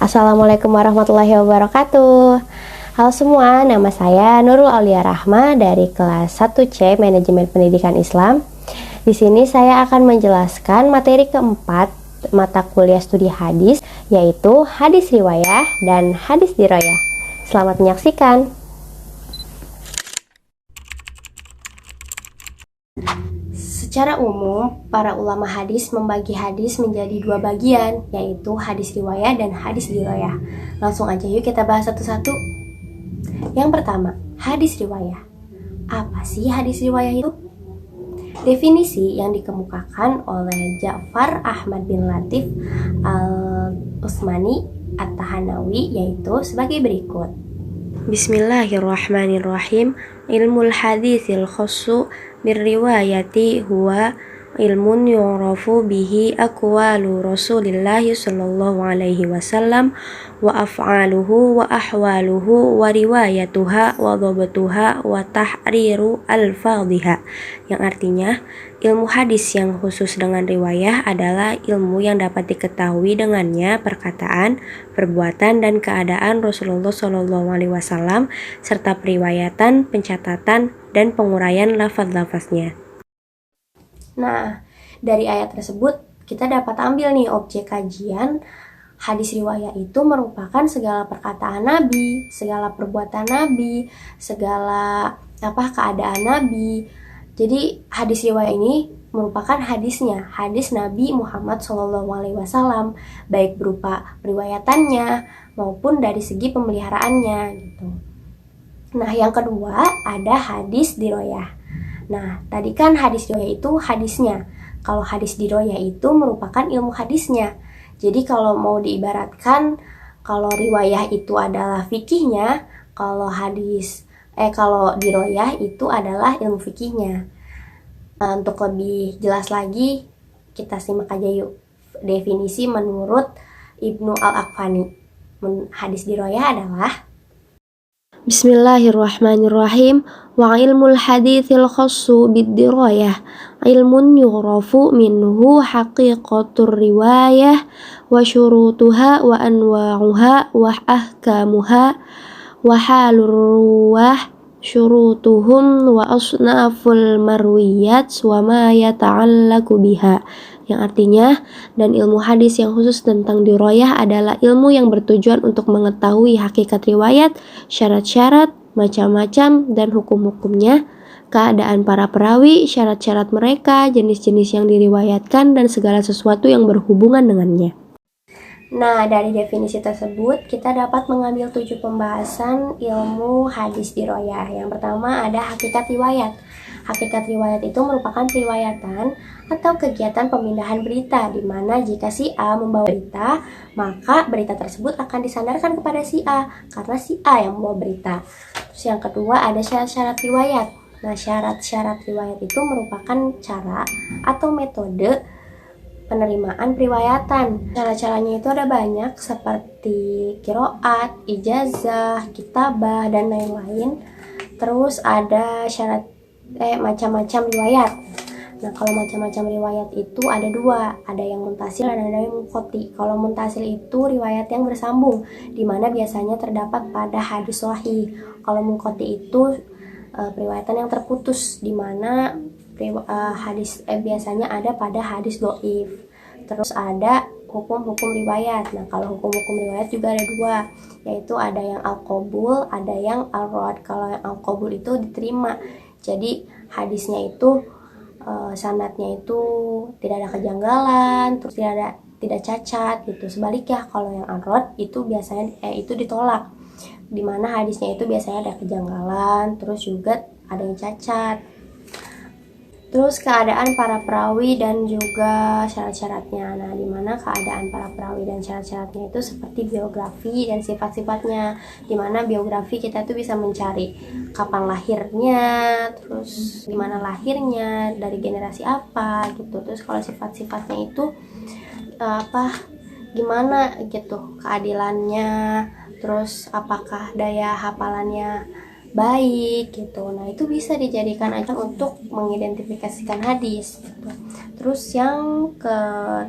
Assalamualaikum warahmatullahi wabarakatuh. Halo semua, nama saya Nurul Aulia Rahma dari kelas 1C Manajemen Pendidikan Islam. Di sini saya akan menjelaskan materi keempat mata kuliah studi hadis, yaitu hadis riwayah dan hadis diroyah. Selamat menyaksikan. Secara umum, para ulama hadis membagi hadis menjadi dua bagian, yaitu hadis riwayah dan hadis diroyah. Langsung aja yuk kita bahas satu-satu. Yang pertama, hadis riwayah. Apa sih hadis riwayah itu? Definisi yang dikemukakan oleh Ja'far Ahmad bin Latif Al-Utsmani At-Tahanawi yaitu sebagai berikut. Bismillahirrahmanirrahim. Ilmul haditsil khassu birriwayati huwa ilmun yu'rafu bihi aqwalu Rasulillahi sallallahu alaihi wasallam wa af'aluhu wa ahwaluhu wa riwayatuha wa dhabtuha wa tahriru al-fadhiha, yang artinya ilmu hadis yang khusus dengan riwayah adalah ilmu yang dapat diketahui dengannya perkataan, perbuatan dan keadaan Rasulullah sallallahu alaihi wasallam serta periwayatan, pencatatan dan penguraian lafaz-lafaznya. Nah, dari ayat tersebut kita dapat ambil nih objek kajian. Hadis riwayah itu merupakan segala perkataan Nabi, segala perbuatan Nabi, segala keadaan Nabi. Jadi hadis riwayah ini merupakan hadisnya, hadis Nabi Muhammad SAW, baik berupa periwayatannya maupun dari segi pemeliharaannya gitu. Nah, yang kedua ada hadis diroyah. Nah, tadi kan hadis diroyah itu hadisnya. Kalau hadis diroyah itu merupakan ilmu hadisnya. Jadi kalau mau diibaratkan, kalau riwayah itu adalah fikihnya, kalau diroyah itu adalah ilmu fikihnya. Untuk lebih jelas lagi, kita simak aja yuk definisi menurut Ibnu Al-Aqfani. Hadis diroyah adalah Bismillahirrahmanirrahim. Wa ilmul haditsil khassu bid-dirayah ilmun yughrafu minhu haqiqatur riwayah wa syurutuha wa anwa'uha wa ahkamuha wa halur ruwah syurutuhum wa asnaful marwiyat wa ma yata'allaqu biha, yang artinya, dan ilmu hadis yang khusus tentang diroyah adalah ilmu yang bertujuan untuk mengetahui hakikat riwayat, syarat-syarat, macam-macam, dan hukum-hukumnya, keadaan para perawi, syarat-syarat mereka, jenis-jenis yang diriwayatkan, dan segala sesuatu yang berhubungan dengannya. Nah, dari definisi tersebut, kita dapat mengambil 7 pembahasan ilmu hadis diroyah. Yang pertama ada hakikat riwayat. Hakikat riwayat itu merupakan periwayatan atau kegiatan pemindahan berita, di mana jika si A membawa berita, maka berita tersebut akan disandarkan kepada si A, karena si A yang membawa berita. Terus yang kedua ada syarat-syarat riwayat. Nah, syarat-syarat riwayat itu merupakan cara atau metode penerimaan periwayatan. Cara-caranya itu ada banyak seperti qiraat, ijazah, kitabah, dan lain-lain. Terus ada macam-macam riwayat. Nah, kalau macam-macam riwayat itu ada 2, ada yang muntasil dan ada yang munqati. Kalau muntasil itu riwayat yang bersambung, di mana biasanya terdapat pada hadis sahih. Kalau munqati itu periwayatan yang terputus, di mana hadis biasanya ada pada hadis dhaif. Terus ada hukum-hukum riwayat. Nah, kalau hukum-hukum riwayat juga ada 2, yaitu ada yang al-qabul, ada yang al-rad. Kalau yang al-qabul itu diterima, jadi hadisnya itu sanadnya itu tidak ada kejanggalan, terus tidak cacat gitu. Sebaliknya kalau yang al-rad itu biasanya itu ditolak, dimana hadisnya itu biasanya ada kejanggalan, terus juga ada yang cacat. Terus keadaan para perawi dan juga syarat-syaratnya. Nah, dimana keadaan para perawi dan syarat-syaratnya itu seperti biografi dan sifat-sifatnya. Dimana biografi kita tuh bisa mencari kapan lahirnya, terus dimana lahirnya, dari generasi apa gitu. Terus kalau sifat-sifatnya itu gimana gitu keadilannya, terus apakah daya hafalannya baik gitu. Nah, itu bisa dijadikan aja untuk mengidentifikasikan hadis gitu. Terus yang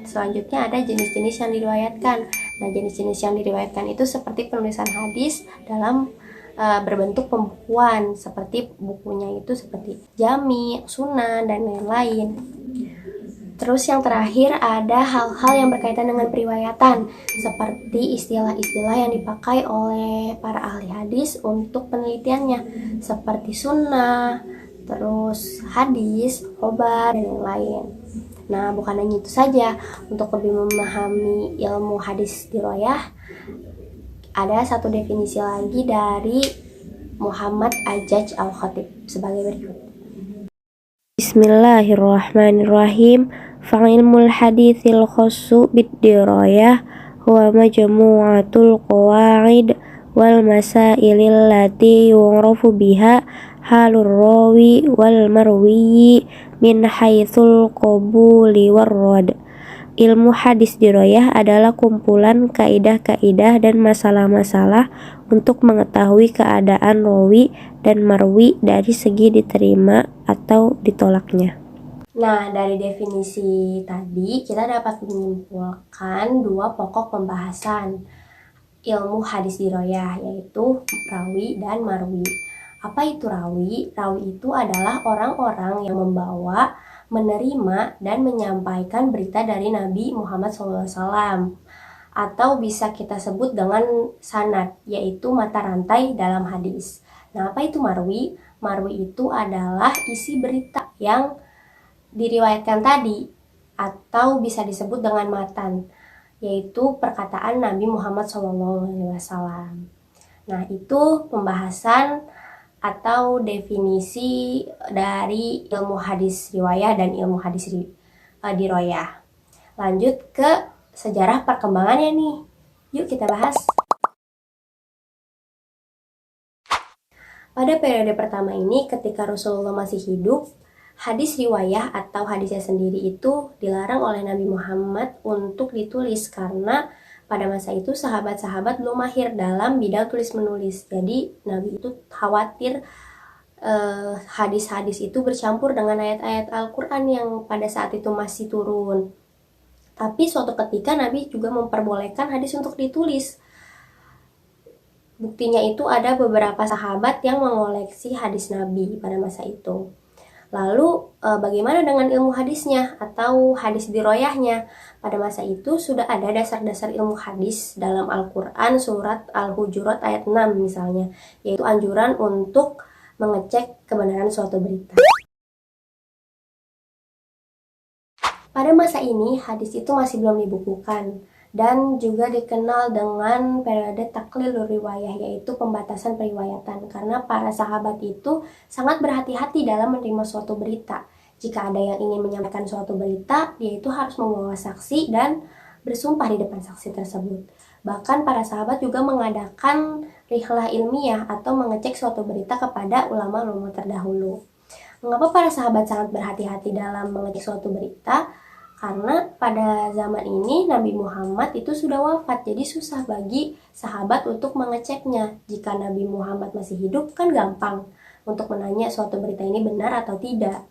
selanjutnya ada jenis-jenis yang diriwayatkan. Nah, jenis-jenis yang diriwayatkan itu seperti penulisan hadis dalam berbentuk pembukuan, seperti bukunya itu seperti Jami, Sunan, dan lain-lain. Terus yang terakhir ada hal-hal yang berkaitan dengan periwayatan, seperti istilah-istilah yang dipakai oleh para ahli hadis untuk penelitiannya, seperti sunnah, terus hadis, khobar, dan lain-lain. Nah, bukan hanya itu saja, untuk lebih memahami ilmu hadis diroyah, ada satu definisi lagi dari Muhammad Ajaj Al-Khatib sebagai berikut. Bismillahirrahmanirrahim. Fa'ilmul haditsil khassu bid-dirayah huwa majmu'atul qawaid wal masailil lati yu'rafu biha halur rawi wal marwi min haitsul qabuli warrad. Ilmu hadis dirayah adalah kumpulan kaidah-kaidah dan masalah-masalah untuk mengetahui keadaan rawi dan marwi dari segi diterima atau ditolaknya. Nah, dari definisi tadi kita dapat menyimpulkan dua pokok pembahasan ilmu hadis dirayah, yaitu rawi dan marwi. Apa itu rawi? Rawi itu adalah orang-orang yang membawa, menerima, dan menyampaikan berita dari Nabi Muhammad SAW, atau bisa kita sebut dengan sanad, yaitu mata rantai dalam hadis. Nah, apa itu marwi? Marwi itu adalah isi berita yang diriwayatkan tadi, atau bisa disebut dengan matan, yaitu perkataan Nabi Muhammad SAW. Nah, itu pembahasan atau definisi dari ilmu hadis riwayah dan ilmu hadis diroyah. Lanjut ke sejarah perkembangannya nih. Yuk kita bahas. Pada periode pertama ini, ketika Rasulullah masih hidup, hadis riwayah atau hadisnya sendiri itu dilarang oleh Nabi Muhammad untuk ditulis karena pada masa itu sahabat-sahabat belum mahir dalam bidang tulis-menulis. Jadi Nabi itu khawatir hadis-hadis itu bercampur dengan ayat-ayat Al-Quran yang pada saat itu masih turun. Tapi suatu ketika Nabi juga memperbolehkan hadis untuk ditulis. Buktinya itu ada beberapa sahabat yang mengoleksi hadis Nabi pada masa itu. Lalu bagaimana dengan ilmu hadisnya atau hadis diroyahnya? Pada masa itu sudah ada dasar-dasar ilmu hadis dalam Al-Quran surat Al-Hujurat ayat 6 misalnya, yaitu anjuran untuk mengecek kebenaran suatu berita. Pada masa ini hadis itu masih belum dibukukan dan juga dikenal dengan periode taklilur riwayah, yaitu pembatasan periwayatan, karena para sahabat itu sangat berhati-hati dalam menerima suatu berita. Jika ada yang ingin menyampaikan suatu berita, dia itu harus membawa saksi dan bersumpah di depan saksi tersebut. Bahkan para sahabat juga mengadakan rihlah ilmiah atau mengecek suatu berita kepada ulama-ulama terdahulu. Mengapa para sahabat sangat berhati-hati dalam mengecek suatu berita? Karena pada zaman ini Nabi Muhammad itu sudah wafat, jadi susah bagi sahabat untuk mengeceknya. Jika Nabi Muhammad masih hidup kan gampang untuk menanya suatu berita ini benar atau tidak.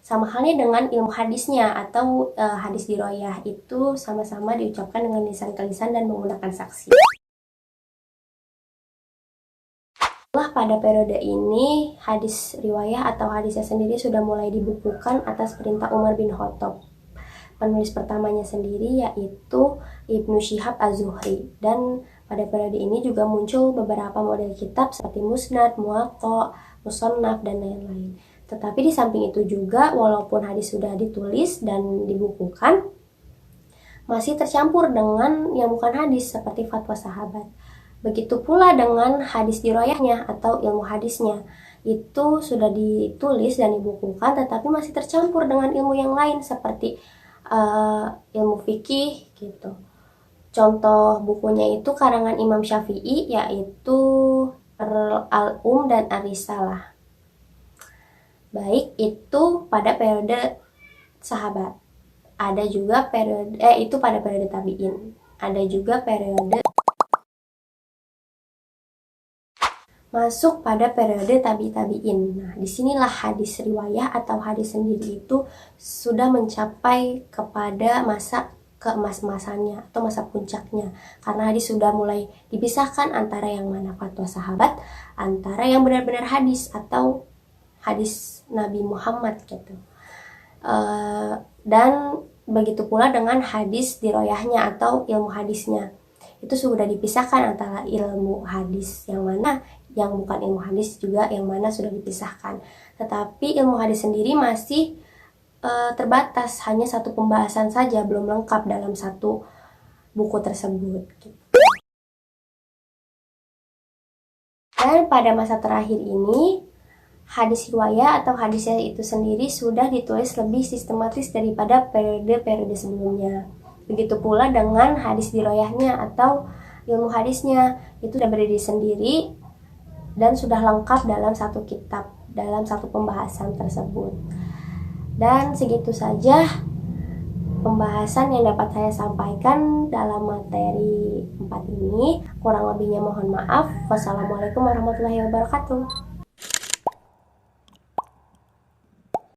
Sama halnya dengan ilmu hadisnya atau hadis diroyah, itu sama-sama diucapkan dengan lisan ke lisan dan menggunakan saksi. Setelah pada periode ini hadis riwayah atau hadisnya sendiri sudah mulai dibukukan atas perintah Umar bin Khattab. Penulis pertamanya sendiri yaitu Ibnu Syihab Az-Zuhri, dan pada periode ini juga muncul beberapa model kitab seperti Musnad, Muwatta, Musannaf, dan lain-lain. Tetapi di samping itu juga, walaupun hadis sudah ditulis dan dibukukan, masih tercampur dengan yang bukan hadis seperti fatwa sahabat. Begitu pula dengan hadis diroyahnya atau ilmu hadisnya, itu sudah ditulis dan dibukukan tetapi masih tercampur dengan ilmu yang lain seperti ilmu fikih gitu. Contoh bukunya itu karangan Imam Syafi'i, yaitu Al-Um dan Ar-Risalah. Baik, itu pada periode sahabat. Ada juga periode itu pada periode tabi'in. Ada juga periode masuk pada periode tabi'in. Nah, disinilah hadis riwayah atau hadis sendiri itu sudah mencapai kepada masa keemas-emasannya atau masa puncaknya, karena hadis sudah mulai dipisahkan antara yang mana fatwa sahabat, antara yang benar-benar hadis atau hadis Nabi Muhammad gitu. Dan begitu pula dengan hadis diroyahnya atau ilmu hadisnya, itu sudah dipisahkan antara ilmu hadis yang mana yang bukan ilmu hadis, juga yang mana sudah dipisahkan. Tetapi ilmu hadis sendiri masih terbatas, hanya satu pembahasan saja, belum lengkap dalam satu buku tersebut. Dan pada masa terakhir ini, hadis riwayah atau hadisnya itu sendiri sudah ditulis lebih sistematis daripada periode-periode sebelumnya. Begitu pula dengan hadis riwayahnya atau ilmu hadisnya, itu sudah berdiri sendiri dan sudah lengkap dalam satu kitab, dalam satu pembahasan tersebut. Dan segitu saja pembahasan yang dapat saya sampaikan dalam materi 4 ini. Kurang lebihnya mohon maaf. Wassalamualaikum warahmatullahi wabarakatuh.